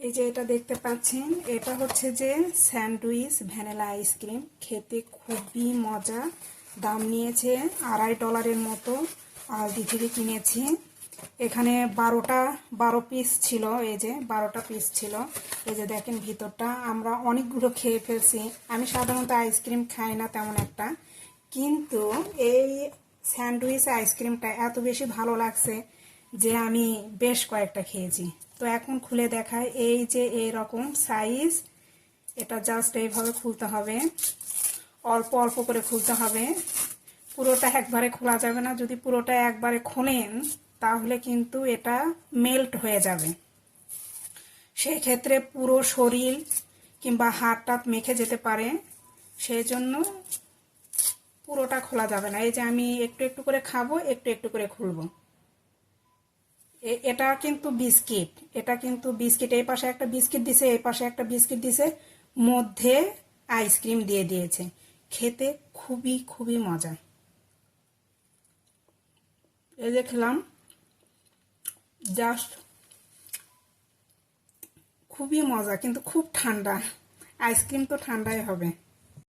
এই যে এটা দেখতে পাচ্ছেন, এটা হচ্ছে যে স্যান্ডউইচ ভ্যানিলা আইসক্রিম। খেতে খুবই মজা। দাম নিয়েছে $2.5 মতো। আলদি থেকে কিনেছি। এখানে 12 পিস ছিল। এই যে 12টা পিস ছিল। এই যে দেখেন ভিতরটা। আমরা অনেকগুলো খেয়ে ফেলছি। আমি সাধারণত আইসক্রিম খাই না তেমন একটা, কিন্তু এই স্যান্ডউইচ আইসক্রিমটা এত বেশি ভালো লাগছে যে আমি বেশ কয়েকটা খেয়েছি। তো এখন খুলে দেখাই। এই যে এইরকম সাইজ। এটা জাস্ট এইভাবে খুলতে হবে, অল্প অল্প করে খুলতে হবে। পুরোটা একবারে খোলা যাবে না। যদি পুরোটা একবারে খোলেন তাহলে কিন্তু এটা মেল্ট হয়ে যাবে। সেই ক্ষেত্রে পুরো শরীর কিংবা হাত টাত মেখে যেতে পারে। সেই জন্য পুরোটা খোলা যাবে না। এই যে আমি একটু একটু করে খাবো, একটু একটু করে খুলবো। এটা কিন্তু বিস্কিট। এটা কিন্তু বিস্কিট। এই পাশে একটা বিস্কিট দিছে, এই পাশে একটা বিস্কিট দিছে, মধ্যে আইসক্রিম দিয়ে দিয়েছে। খেতে খুবই খুবই মজা। এই যে খেলাম, জাস্ট খুবই মজা, কিন্তু খুব ঠান্ডা। আইসক্রিম তো ঠান্ডাই হবে।